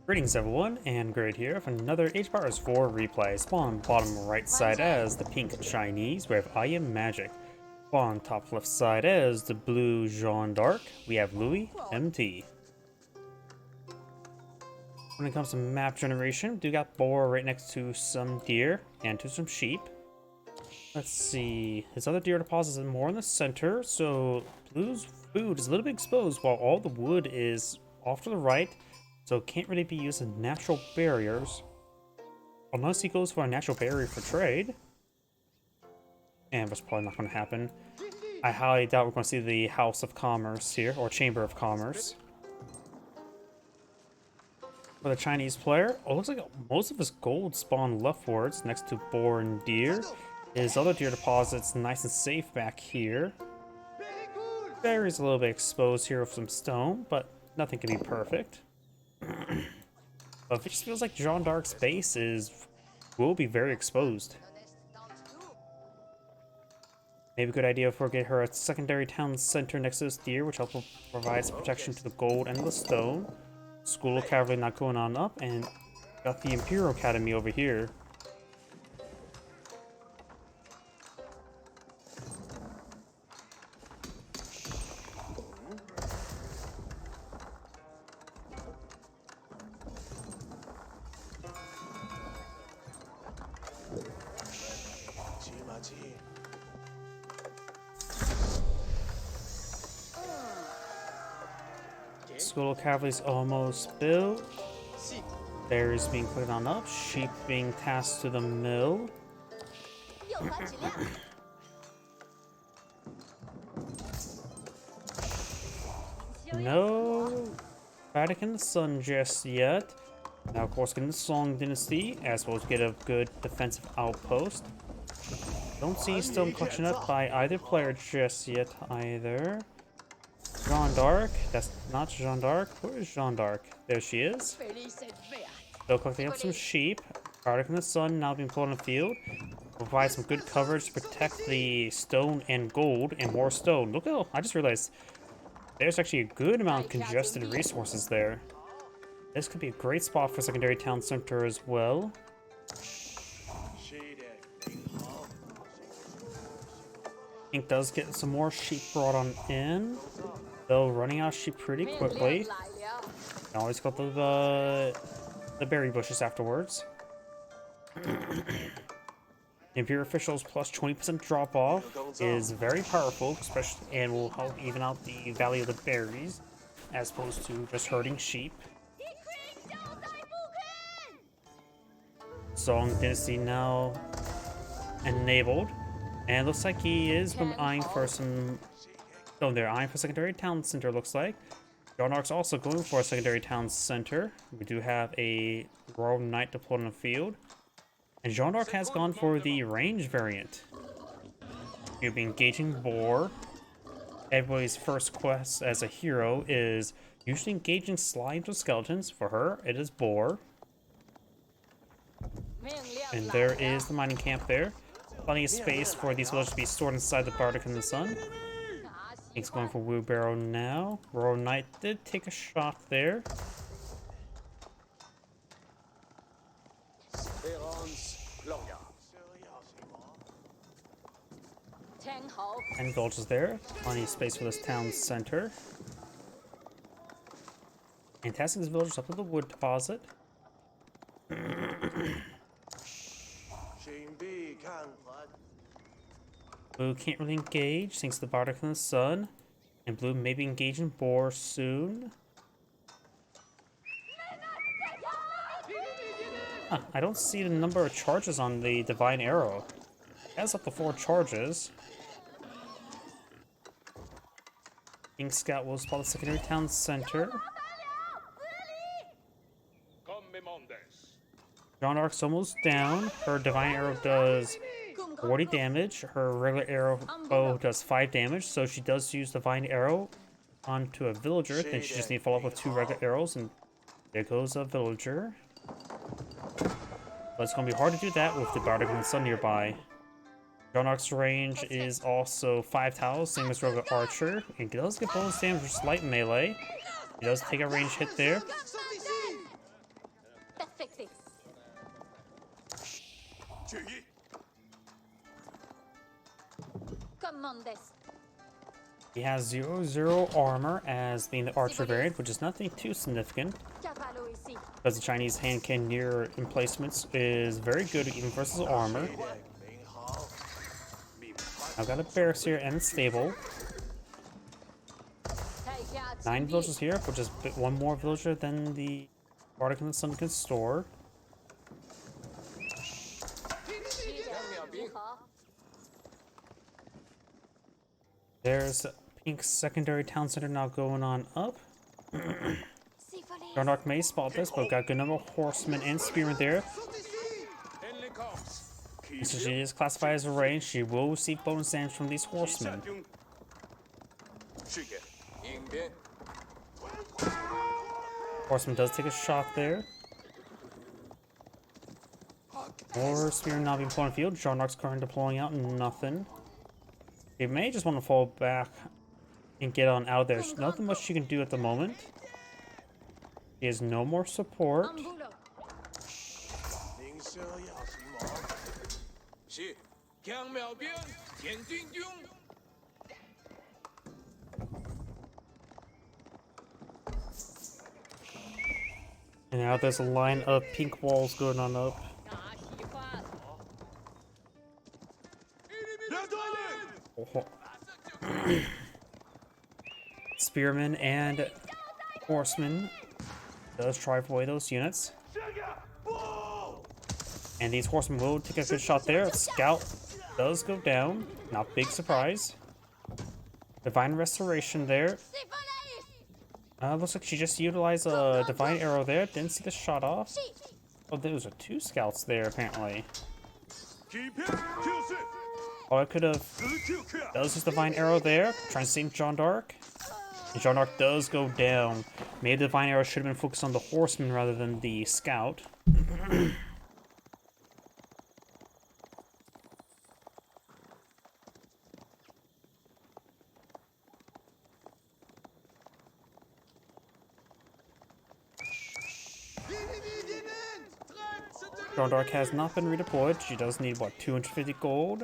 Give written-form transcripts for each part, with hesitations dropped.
Greetings everyone, and Great here for another Age of Empires 4 replay. Spawn bottom right side as the pink Chinese, we have IamMagic. Spawn top left side as the blue Jeanne d'Arc, we have LoueMT. When it comes to map generation, we do got boar right next to some deer and to some sheep. Let's see, his other deer deposits are more in the center, so blue's food is a little bit exposed while all the wood is off to the right. So it can't really be used as natural barriers. Unless he goes for a natural barrier for trade. And that's probably not going to happen. I highly doubt we're going to see the House of Commerce here, or Chamber of Commerce. For the Chinese player, it looks like most of his gold spawned leftwards next to boar and deer. His other deer deposits nice and safe back here. Berry's a little bit exposed here with some stone, but nothing can be perfect. But it just feels like Jeanne d'Arc's base will be very exposed. Maybe a good idea if we get her a secondary town center next to this deer, which also provides protection to the gold and the stone. School of Cavalry not going on up, and got the Imperial Academy over here. School of Cavalry's almost built. Berries being put on up. Sheep being tasked to the mill. No Vatican the Sun just yet. Now, of course, getting the Song Dynasty, as well as get a good defensive outpost. Don't see stone collection up by either player just yet either. Jeanne d'Arc, that's not Jeanne d'Arc. Where is Jeanne d'Arc? There she is. Still collecting up some sheep. Arctic in the Sun now being put on the field. Provide some good coverage to protect the stone and gold and more stone. Look, oh, I just realized there's actually a good amount of congested resources there. This could be a great spot for secondary town center as well. Pink does get some more sheep brought on in, though running out of sheep pretty quickly. I always got the berry bushes afterwards. Imperial officials plus 20% drop off is very powerful, especially, and will help even out the value of the berries, as opposed to just herding sheep. Song Dynasty now enabled, and looks like he is eyeing for some. Oh, they're eyeing for secondary town center. Looks like Jeanne d'Arc's also going for a secondary town center. We do have a Royal Knight deployed on the field. And Jeanne d'Arc has gone for the range variant. You'll be engaging boar. Everybody's first quest as a hero is usually engaging slimes or skeletons. For her, it is boar. And there is the mining camp there. Plenty of space for these villagers to be stored inside the Bardic in the Sun. He's going for wheelbarrow now. Royal Knight did take a shot there. And villagers there. Plenty of space for this town center. And tasking these villagers up to the wood deposit. Blue can't really engage thanks to the Bardic in the Sun. And blue may be engaging boar soon. Huh, I don't see the number of charges on the Divine Arrow. It has up to 4 charges. King Scout will spot the secondary town center. Jeanne d'Arc's almost down. Her Divine Arrow does 40 damage. Her regular arrow bow does 5 damage, so she does use Divine Arrow onto a villager. Then she just needs to follow up with 2 regular arrows, and there goes a villager. But it's going to be hard to do that with the Bardic in the Sun nearby. Jeanne d'Arc's range is also 5 tiles, same as regular archer, and does get bonus damage for slight melee. He does take a range hit there. affecté. Commandes. He has 0/0 armor as being the archer variant, which is nothing too significant, Cavallo ici. because the Chinese hand cannoneer emplacements is very good even versus armor. I've got a barracks here and a stable. 9 villagers here, which is one more villager than the Arctic and the Sun can store. There's Pink's secondary town center now going on up. Dark may spot this, but we've got a good number of horsemen and spearmen there. So she is classified as a range. She will receive bonus damage from these horsemen. Horseman does take a shot there. More spearmen now being deployed on the field. Jarnark's currently deploying out nothing. She may just want to fall back and get on out there. There's nothing much she can do at the moment. She has no more support. And now there's a line of pink walls going on up. Spearmen and horsemen does drive away those units. And these horsemen will take a good shot there. Scout does go down. Not big surprise. Divine Restoration there. Looks like she just utilized a Divine Arrow there. Didn't see the shot off. Oh, those are 2 scouts there apparently. Oh, I could have. Does his Divine Arrow there. Trying to save Jeanne d'Arc. And Jeanne d'Arc does go down. Maybe the Divine Arrow should have been focused on the horseman rather than the scout. Jeanne d'Arc has not been redeployed. She does need, what, 250 gold?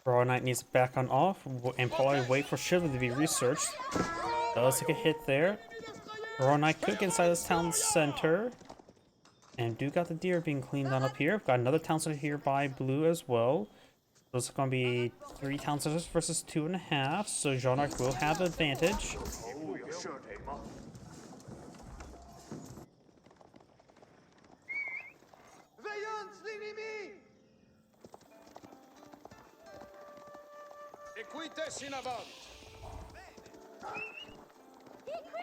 Royal Knight needs to back on off and probably wait for Shiva to be researched. Does take a hit there. Royal Knight could get inside this town center. And do got the deer being cleaned on up here. Got another town center here by blue as well. Those are going to be 3 town centers versus 2.5. So Jeanne d'Arc will have advantage.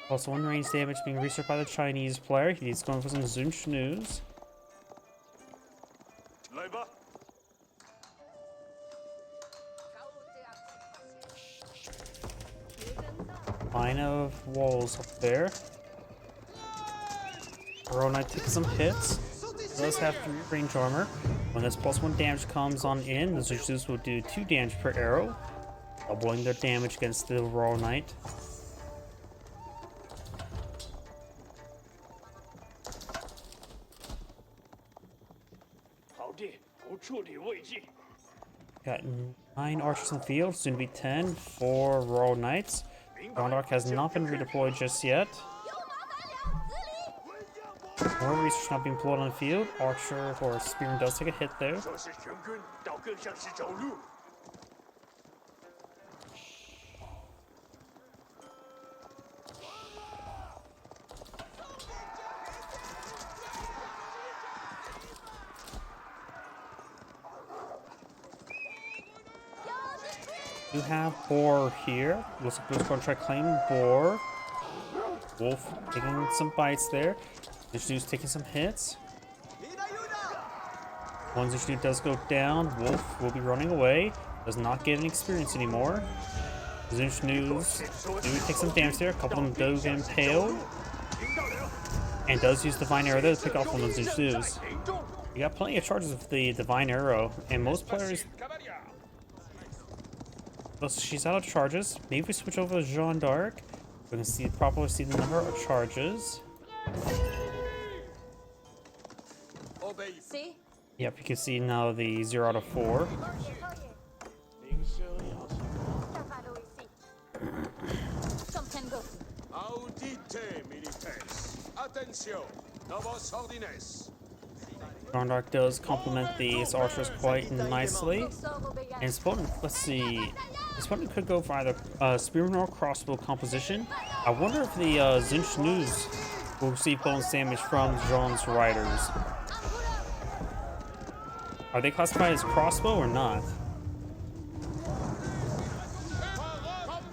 Also, 1 range damage being researched by the Chinese player. He's going for some Zoom Schnooze. Line of walls up there. Royal Knight takes some hits. Does have 3 range armor. When this +1 damage comes on in, the Zeus will do 2 damage per arrow, doubling their damage against the Royal Knight. Got 9 archers in the field, soon to be 10 for Royal Knights. Jeanne d'Arc has not been redeployed just yet. More research not being deployed on the field. Archer or Spearman does take a hit there. You have Boar here. Looks like Blue's going to try to claim Boar. Wolf taking some bites there. Zishnu's taking some hits. One Zishnu does go down. Wolf will be running away. Does not get any experience anymore. Zishnu's do take some damage there. A couple of them do get impaled. And does use Divine Arrow there to pick off one of the Zishnu's. You got plenty of charges with the Divine Arrow. And most players But she's out of charges. Maybe we switch over to Jeanne d'Arc. We can properly see the number of charges. See? Yep, you can see now the 0 out of 4. Some can go. Audite, militaires. Attention, novos ordines. Jeanne d'Arc does complement these archers quite nicely. And it's potent. Let's see. This one could go for either spearman or crossbow composition. I wonder if the Zinch will receive bonus damage from Jeanne's riders. Are they classified as crossbow or not?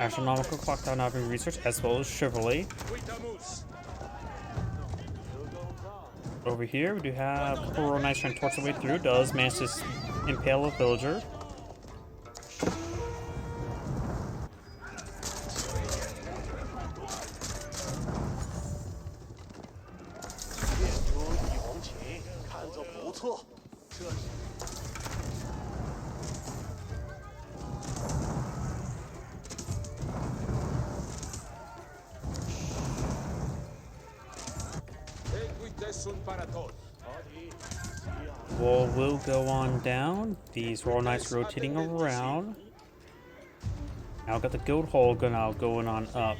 Astronomical clock tower now being researched, as well as chivalry. Over here, we do have Royal Knights trying to torch their way through. Does manage to impale a villager. Wall will go on down. These Royal Knights rotating around. Now got the goat hole going on up.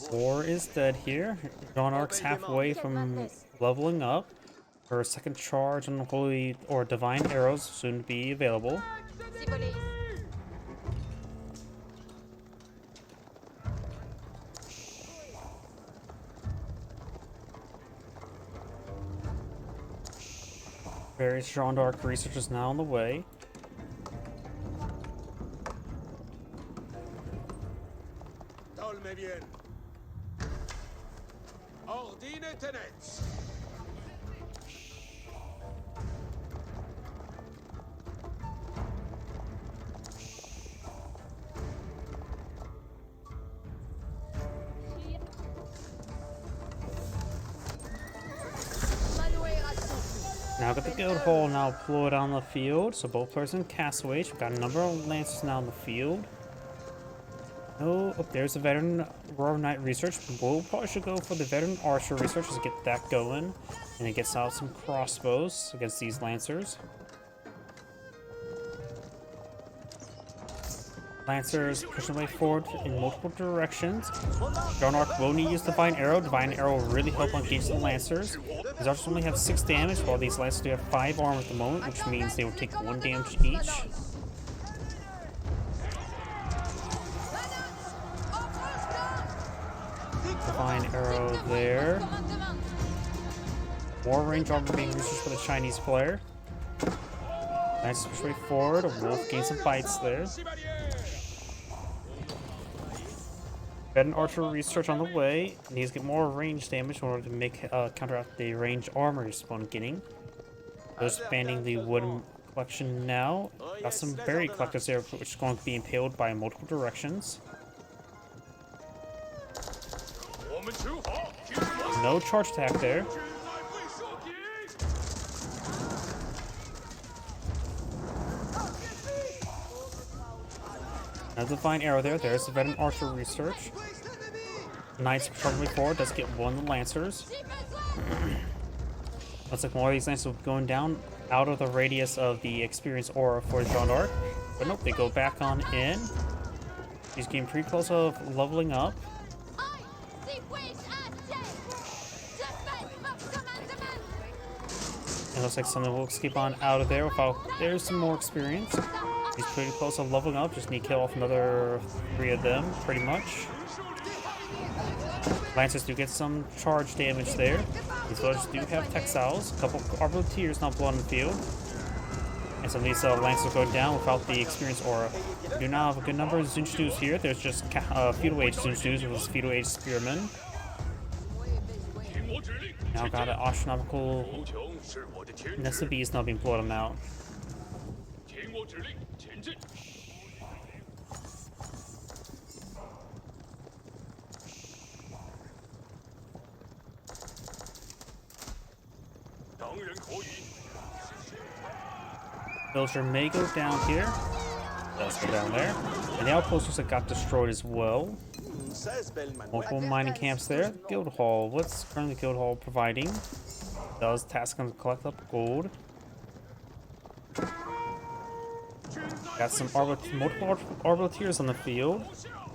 4 is dead here. Jeanne d'Arc's halfway from leveling up. Her second charge on holy or divine arrows soon to be available. Various Jeanne d'Arc research is now on the way. Dolme bien. Ordine tenets. Now got the goat hole now deployed on the field, so both players in castaways. We've got a number of lancers now in the field. Oh, there's a veteran Royal Knight research. We'll probably should go for the veteran archer research to get that going. And it gets out some crossbows against these lancers. Lancers pushing their way forward in multiple directions. Jeanne d'Arc will need to use Divine Arrow. Divine Arrow will really help engage the Lancers. These archers only have 6 damage, while these Lancers do have 5 armor at the moment, which means they will take 1 damage each. Divine Arrow there. More range armor being used for the Chinese player. Nice push way forward. A wolf gains some bites there. Veteran archer research on the way. Needs to get more range damage in order to make counteract the range armor he's spawn getting. Those expanding the wooden collection now. Got some berry collectors there, which is going to be impaled by multiple directions. No charge attack there. Another Divine Arrow there. There's the veteran archer research. Knights struggling forward. Does get one of the Lancers. Looks like more of these Lancers will be going down out of the radius of the experience aura for Jeanne d'Arc. But nope, they go back on in. He's getting pretty close of leveling up. It looks like someone will escape on out of there without. There's some more experience. He's pretty close to leveling up. Just need to kill off another 3 of them, pretty much. Lancers do get some charge damage there. These villagers do have textiles. A couple arbaletiers now blown in the field. And some of these Lancers go down without the experience aura. We do now have a good number of Zinchus here. There's just feudal age Zinchus with feudal age spearmen. Now got an astronomical nest of bees now being blown them out. Villager may go down here. Does go down there. And the outposts that got destroyed as well. Multiple mining camps there. Guild Hall. What's currently Guild Hall providing? Does task them to collect up gold. Got some multiple arbaleteers on the field.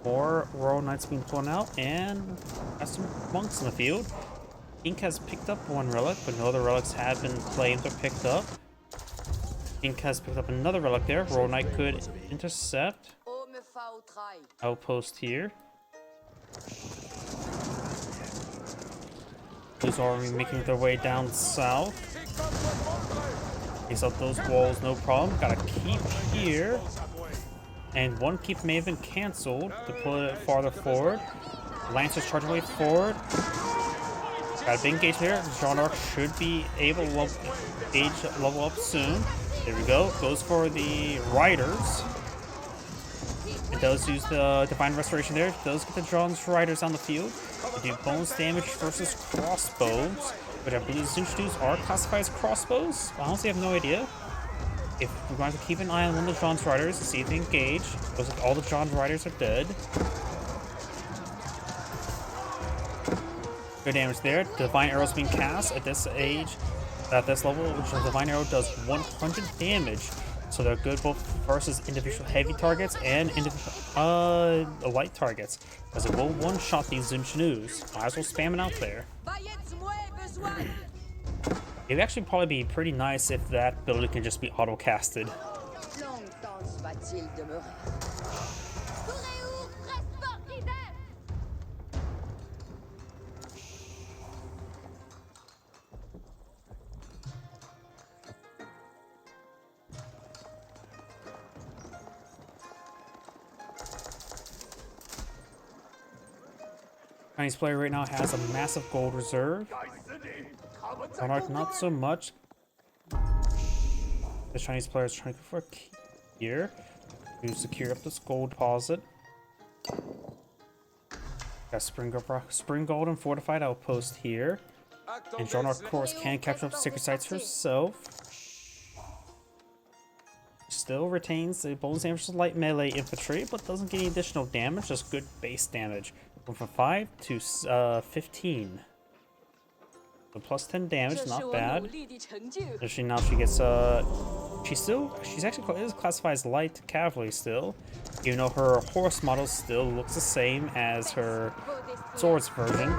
More Royal Knights being thrown out. And got some monks in the field. Ink has picked up one relic, but no other relics have been claimed or picked up. Ink has picked up another relic there. Royal Knight could intercept. Outpost here. Blues are making their way down south. Takes out those walls, no problem. Got a keep here. And one keep may have been cancelled to put it farther forward. Lancers charging way forward. Got a big engage there. Jeanne d'Arc should be able to level up soon. There we go. Goes for the Riders. It does use the Divine Restoration there. It does get the Jeanne's Riders on the field. They do bonus damage versus crossbows, which I believe Zinchdu's are classified as crossbows. I honestly have no idea. If we're going to keep an eye on one of the Jeanne's Riders to see if they engage. Looks like all the Jeanne's Riders are dead. Good damage there. Divine Arrow's being cast at this level, which the Divine Arrow does 100 damage. So they're good both versus individual heavy targets and light targets. As it will one-shot these Zinchdu's. Might as well spam it out there. It would actually probably be pretty nice if that ability can just be auto-casted. Chinese player right now has a massive gold reserve. Monarch not so much. The Chinese player is trying to go for a key here to secure up this gold deposit. Got spring gold and fortified outpost here. And Jeanne d'Arc, of course, can capture up sacred sites herself. Still retains the bonus damage to light melee infantry, but doesn't get any additional damage, just good base damage. Going from 5 to 15. So plus 10 damage, not bad. Actually, now she gets she's actually is classified as light cavalry still, even though her horse model still looks the same as her swords version.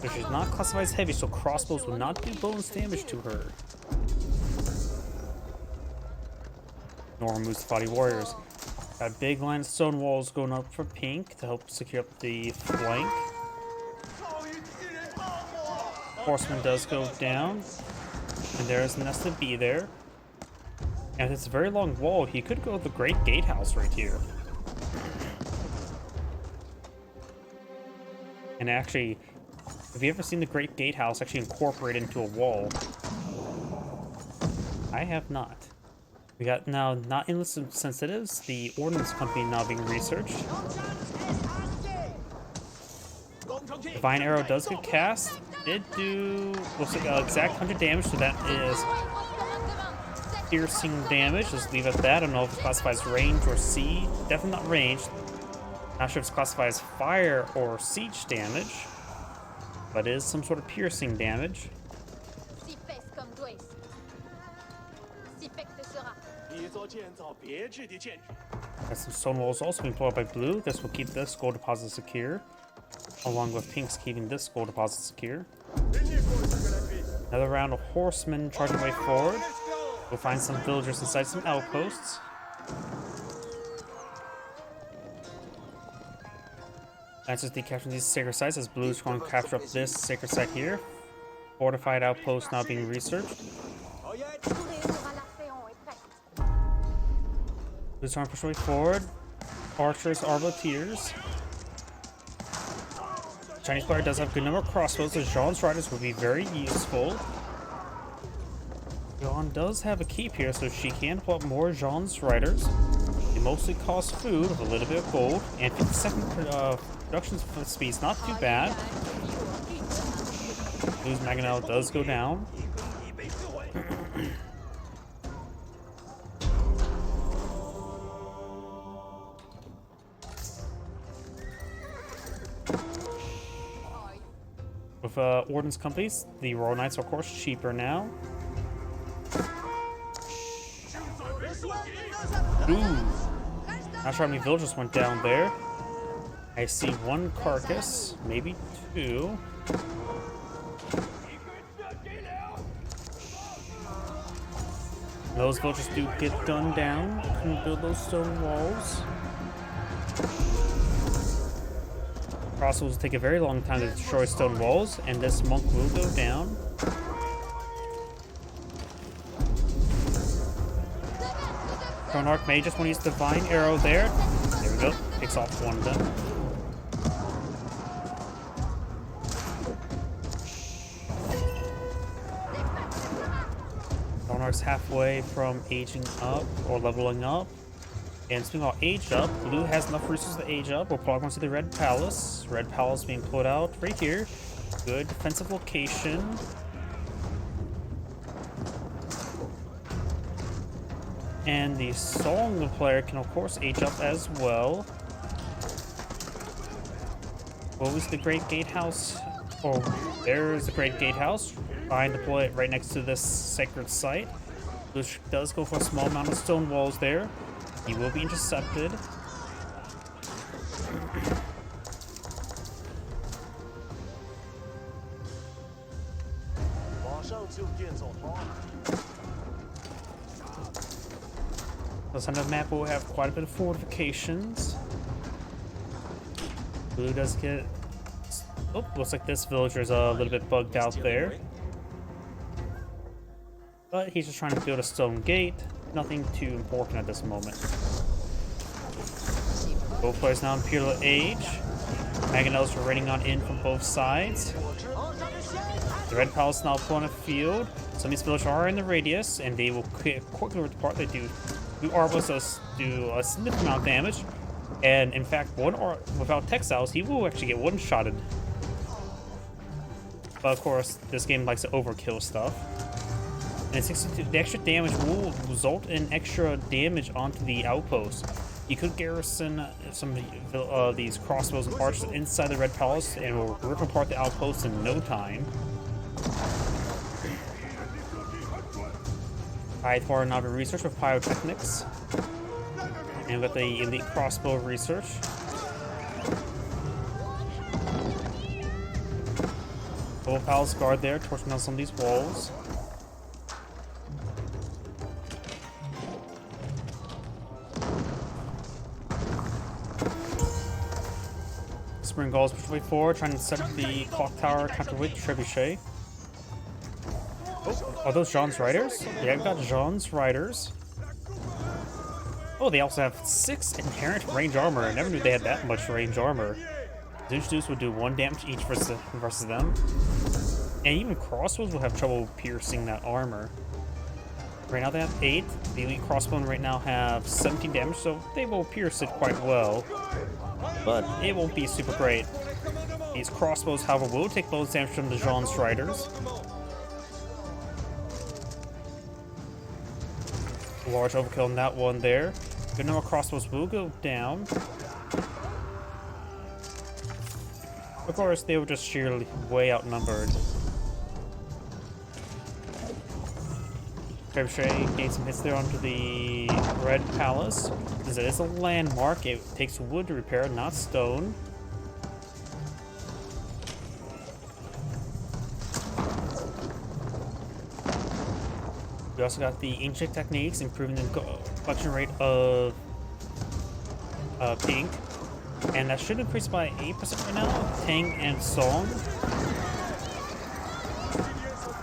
But she's not classified as heavy, so crossbows will not do bonus damage to her. Nor removes the body warriors. Got a big line of stone walls going up for pink to help secure up the flank. Horseman does go down, and there's a nest of bee there. And it's a very long wall. He could go with the Great Gatehouse right here. And actually, have you ever seen the Great Gatehouse actually incorporated into a wall? I have not. We got now not endless sensitives, the ordnance company now being researched. Divine Arrow does get cast. Did do looks like an exact 100 damage, so that is piercing damage. Just leave it at that. I don't know if it's classified as range or siege. Definitely not range. Not sure if it's classified as fire or siege damage, but it is some sort of piercing damage. That's some stone walls also being pulled up by blue. This will keep this gold deposit secure, along with pink's keeping this gold deposit secure. Another round of horsemen charging way forward. We'll find some villagers inside some outposts. That's just decapturing these sacred sites as blue's going to capture up this sacred site here. Fortified outpost now being researched. Blue's trying to push way forward. Archers, arbaleteers. Chinese player does have a good number of crossbows, so Jeanne's Riders would be very useful. Jeanne does have a keep here, so she can pull up more Jeanne's Riders. They mostly cost food with a little bit of gold, and 50-second production speed is not too bad. Blue's Mangonel does go down. With ordnance companies, the Royal Knights are of course cheaper now. Ooh. Not sure how many villagers went down there. I see one carcass, maybe two. Those villagers do get done down. Couldn't build those stone walls. Crossbows will take a very long time to destroy stone walls, and this monk will go down. Stone Arc may just want to use Divine Arrow there. There we go. Picks off one of them. Stone Arc's halfway from aging up or leveling up. And speaking about age up, blue has enough resources to age up. We're probably going to see the Red Palace. Red Palace being put out right here. Good defensive location. And the Song player can of course age up as well. What was the Great Gatehouse? Oh, there's the Great Gatehouse. Trying to deploy it right next to this sacred site. Which does go for a small amount of stone walls there. He will be intercepted. The center of the map will have quite a bit of fortifications. Blue does get... Oh, looks like this villager's a little bit bugged out there. But he's just trying to build a stone gate. Nothing too important at this moment. Both players now in Imperial Age. Mangonels are raiding on in from both sides. The Red Palace now pulling a field. Some of these villagers are in the radius, and they will quickly depart. They do arbors does do a significant amount of damage. And in fact, without textiles, he will actually get one-shotted. But of course, this game likes to overkill stuff. And the extra damage will result in extra damage onto the outpost. You could garrison some of these crossbows and archers inside the Red Palace and will rip apart the outpost in no time. Hythor now have research with pyrotechnics. And with the elite crossbow research. Full Palace guard there, torching on some of these walls. Spring Gulls push way forward, trying to set up the clock tower counter with Trebuchet. Oh, are those Jeanne's Riders? Yeah, we've got Jeanne's Riders. Oh, they also have 6 inherent range armor. I never knew they had that much range armor. The introduced would do 1 damage each versus them. And even crossbows will have trouble piercing that armor. Right now they have 8. The elite crossbow right now have 17 damage, so they will pierce it quite well. But it won't be super great. These crossbows, however, will take bonus damage from the Jeanne's Riders. Large overkill on that one there. Good number of crossbows will go down. Of course, they were just sheerly way outnumbered. Trebuchet gained some hits there onto the Red Palace. Since it is a landmark, it takes wood to repair, not stone. We also got the ancient techniques, improving the collection rate of pink. And that should increase by 8% right now. Tang and Song.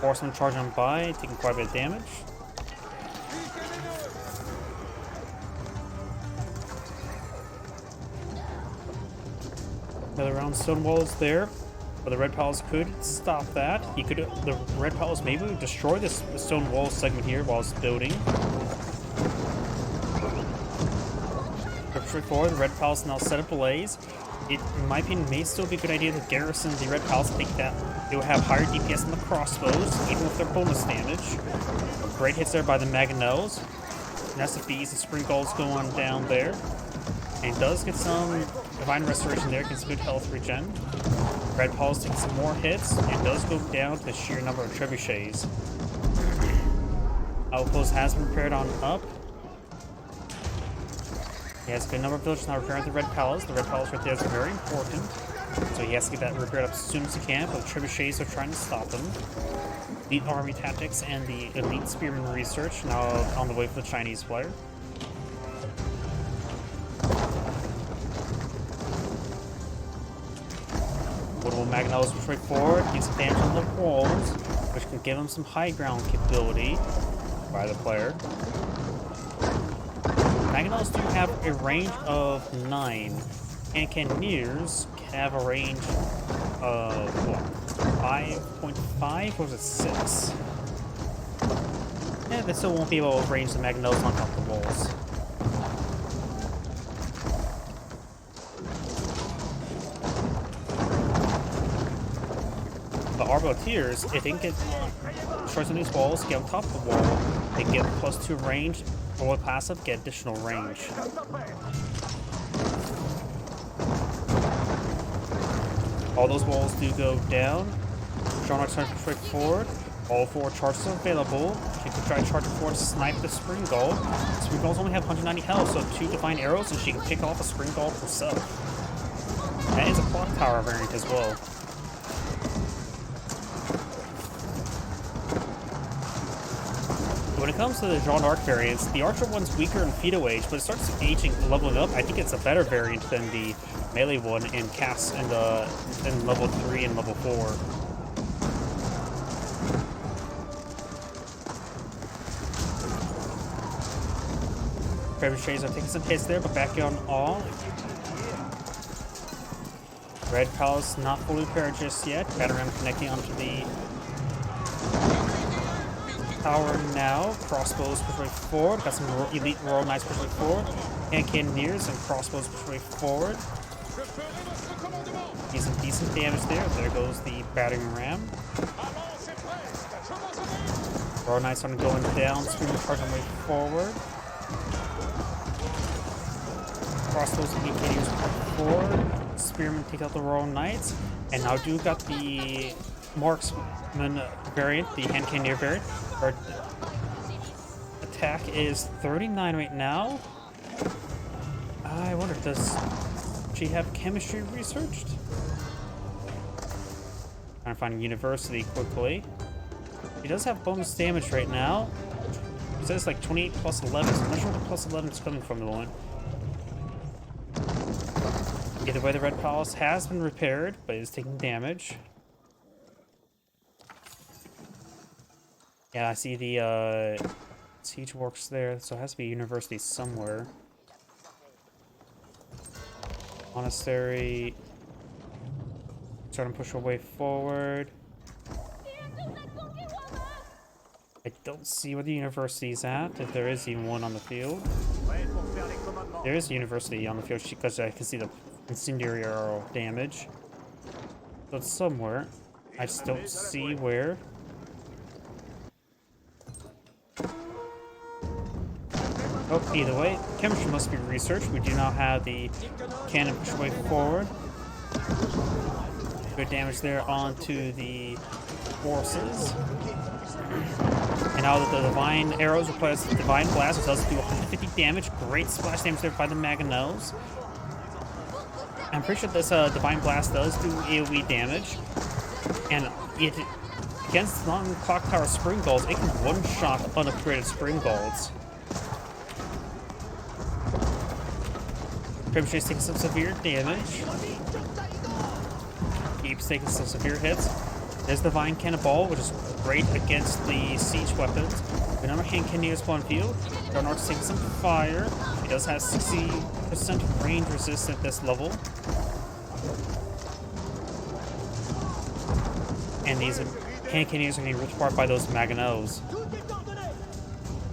Horseman charging on by, taking quite a bit of damage. Another round stone wall is there, but the Red Palace could stop that. The Red Palace maybe would destroy this stone wall segment here while it's building. Straightforward, the Red Palace now set ablaze. It, in my opinion, may still be a good idea to garrison the Red Palace. I think that it will have higher DPS than the crossbows, even with their bonus damage. Great hits there by the Mangonels. Nest of Bees and Spring Gulls going down there. And does get some Divine Restoration there, gets good health regen. Red Paul's taking some more hits and does go down to the sheer number of trebuchets. Outpost has been repaired on up. He has a good number of villagers now repairing the Red Palace. The Red Palace right there is very important. So he has to get that repaired up as soon as he can, but trebuchets are trying to stop him. Elite Army Tactics and the Elite Spearman Research now on the way for the Chinese player. Little Magnetos push right forward, do some damage on the walls, which can give him some high ground capability by the player. Magnetos do have a range of 9, and Cannoneers have a range of what? 5.5 or was it 6? Yeah, they still won't be able to range the Magnetos on top of the walls. The Arbaletiers, if they can get shorts on these walls, get on top of the wall, they get +2 range, or with passive, get additional range. All those walls do go down. Jeanne is trying to push forward. All 4 charges are available. She can try to charge forward to snipe the Spring Gull. Spring Gulls only have 190 health, so 2 Divine Arrows, and she can pick off a Spring Gull herself. That is a Clock Tower variant as well. When it comes to the Jeanne Arc variants, the Archer one's weaker in Fetal Age, but it starts aging, leveling up. I think it's a better variant than the melee one in cast in level 3 and level 4. Trebuchets are taking some hits there, but back on all. Red Palace not fully repaired just yet. Battle Ram connecting onto the tower now. Crossbows push right forward. Got some elite Royal Knights push right forward. And Cannoneers and crossbows push right forward. Decent damage there. There goes the battering ram. Royal Knights are going down. Spearman charging way forward. Crossbows and Cannoneers push forward. Spearman take out the Royal Knights. And now do got the Marksman variant, the hand cannoneer variant. Our attack is 39 right now. I wonder, does she have chemistry researched? Trying to find university quickly. She does have bonus damage right now. It says like 28 plus 11, so I'm not sure where the plus 11 is coming from the one. Either way, the Red Palace has been repaired, but is taking damage. Yeah, I see the siege works there, so it has to be a university somewhere. Monastery. Starting to push her way forward. I don't see where the university is at, if there is even one on the field. There is a university on the field because I can see the incendiary arrow damage. So it's somewhere. I just don't see where. Oh, either way, chemistry must be researched. We do now have the cannon push way forward. Good damage there onto the forces. And now that the Divine Arrows replace the Divine Blast, it does do 150 damage. Great splash damage there by the Magnetos. I'm pretty sure this Divine Blast does do AoE damage. And it, against non-Clock Tower Spring Gulls, it can one-shot unupgraded Spring Gulls. Trebuchet's taking some severe damage. Keeps taking some severe hits. There's the Divine Cannonball, which is great against the siege weapons. The number of hand cannoneers on field. Darnark's taking some fire. He does have 60% range resist at this level. And these hand cannoneers are getting ripped apart by those Magnetos.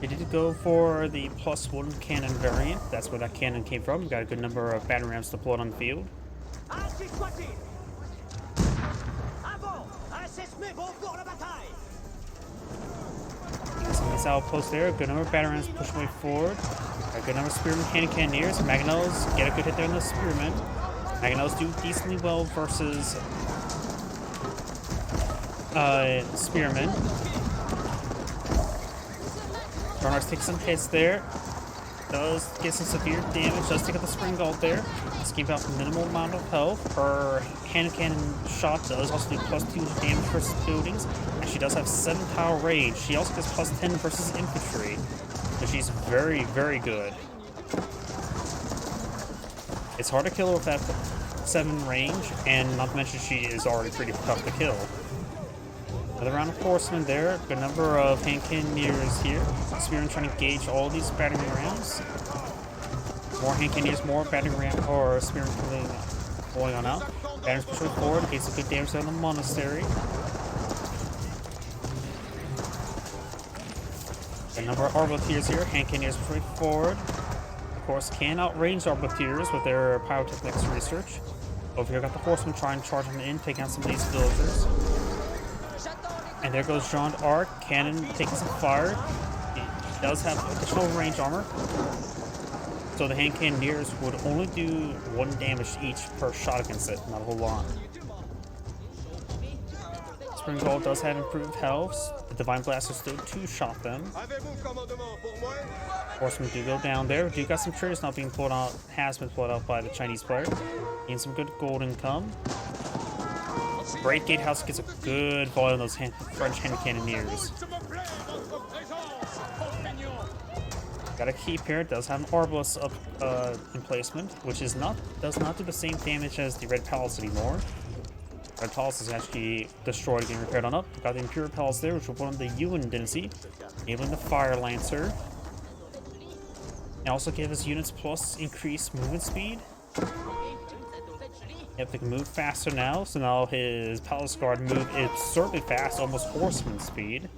He did go for the +1 cannon variant. That's where that cannon came from. We've got a good number of battering rams deployed on the field. Some of these outposts there. A good number of battering rams push way forward. A good number of spearmen, cannoneers. Magnetos get a good hit there on the spearmen. Magnetos do decently well versus spearmen. Bernard takes some hits there. Does get some severe damage. Does take out the spring gold there. It's giving out minimal amount of health. Her hand cannon shot does also do plus 2 damage versus buildings. And she does have 7 power range. She also gets plus 10 versus infantry. So she's very, very good. It's hard to kill her with that 7 range, and not to mention she is already pretty tough to kill. Another round of horsemen there. Good number of hand cannoneers here. Spearmen trying to engage all these battering rams. More hand cannoneers, more battering ram or spearmen going on out. Batterers pushing forward in case of good damage on the monastery. A number of arbaletiers here. Hand cannoneers pushing forward. Of course, can outrange arbaletiers with their pyrotechnics research. Over here, got the horsemen trying to charge them in, take out some of these villagers. And there goes Jeanne d'Arc, cannon taking some fire. He does have additional range armor. So the hand cannoneers would only do 1 damage each per shot against it, not a whole lot. Spring Gold does have improved health. The Divine Blasters do 2-shot them. Horsemen do go down there. Do got some triggers not being pulled out, has been pulled out by the Chinese player. Gain some good gold income. Great Gatehouse gets a good volume of those French hand cannoneers. Got a keep here. It does have an Arbalest up in placement, which does not do the same damage as the Red Palace anymore. Red Palace is actually destroyed and getting repaired on up. Got the Imperial Palace there, which will put on the Yuan dynasty, enabling the Fire Lancer. And also give his units plus increased movement speed. Yep, they can move faster now, so now his Palace Guard move is absurdly fast, almost horseman speed.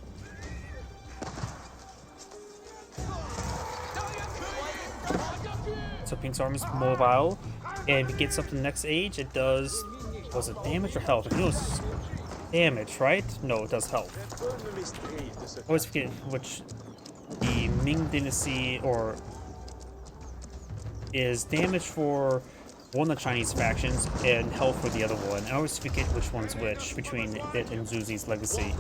So Pink's army is mobile, and if it gets up to the next age, it does, was it damage or health? I think it was damage, right? No, it does health. I always forget which the Ming Dynasty, or is damage for one of the Chinese factions and health for the other one. I always forget which one's which between it and Zuzi's legacy.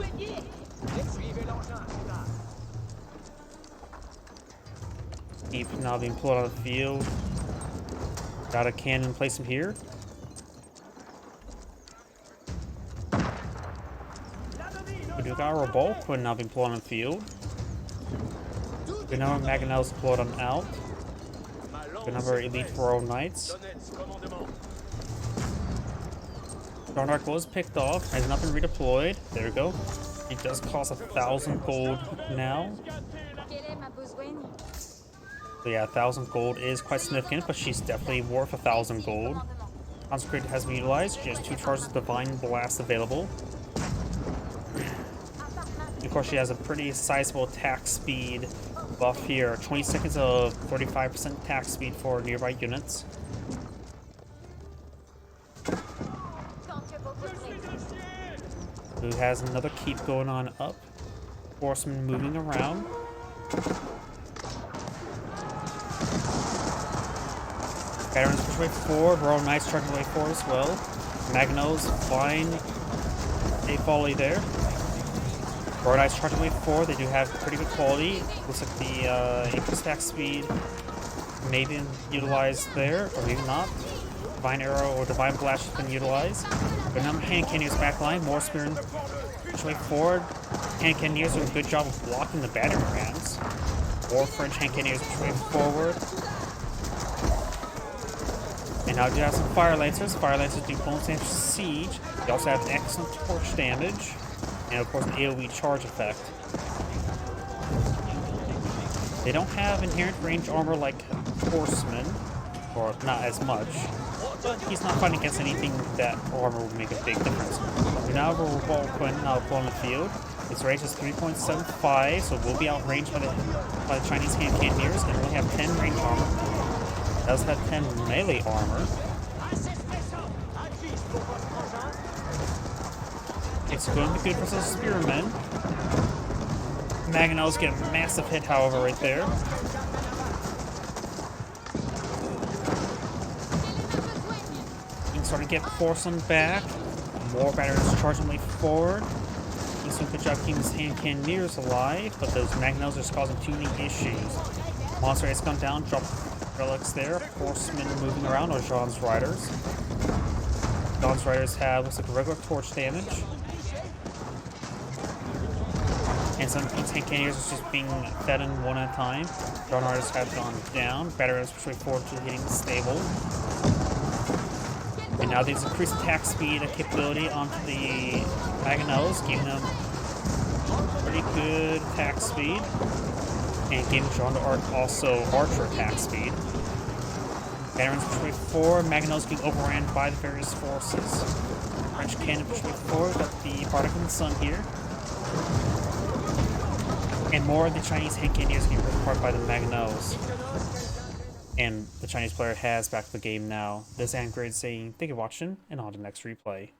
Keep now being pulled out of the field. Got a cannon, place him here. We do got a revolt, but now being pulled on the field. Good number of Mangonels pulled on out. Good number of elite Royal Knights. Jeanne d'Arc was picked off, has not been redeployed. There we go. It does cost 1,000 gold now. So yeah, 1,000 gold is quite significant, but she's definitely worth 1,000 gold. Consecrated has been utilized. She has 2 charges of Divine Blast available. Of course, she has a pretty sizable attack speed buff here. 20 seconds of 35% attack speed for nearby units. Who has another keep going on up. Horsemen moving around. Veterans push way forward. Royal Knights charging way forward as well. Magnos flying a volley there. Royal Knights charging way forward. They do have pretty good quality. Looks like the increased attack speed may be utilized there, or maybe not. Divine Arrow or Divine Blast has been utilized. But now hand cannoneers backline. More spear push way forward. Hand cannoneers do a good job of blocking the battering rams. More French hand cannoneers push way forward. And now you have some Fire Lancers. Fire Lancers do bonus damage to siege. They also have excellent torch damage. And of course an AoE charge effect. They don't have inherent range armor like horsemen, or not as much. But he's not fighting against anything that armor would make a big difference. We now have a Revolt Quinn now on the field. Its range is 3.75, so we'll be outranged by the Chinese hand cannoneers, and only have 10 range armor. It does have 10 melee armor. It's going to be good versus spearmen. Mangonels get a massive hit, however, right there. Starting to get Forceland back. More batteries charging way forward. Magnus doing a good job keeping his hand cannoneers alive, but those Magnos are just causing too many issues. Monster has gone down, dropped relics there. Horsemen moving around are Jeanne's riders. Jeanne's riders have looks like regular torch damage. And some tank cannoneers are just being fed in one at a time. Jeanne riders have gone down. Batteries pushing forward to hitting the stable. And now these increased attack speed and capability onto the Magnos, giving them pretty good attack speed. And giving Jeanne d'Arc also archer attack speed. Veterans pushing forward, Magnos being overran by the various forces. French cannon pushing forward, got the Bardic in the Sun here. And more of the Chinese hand cannoneers getting ripped apart by the Magnos. And the Chinese player has back the game now. This is IamGrid saying thank you for watching, and on to the next replay.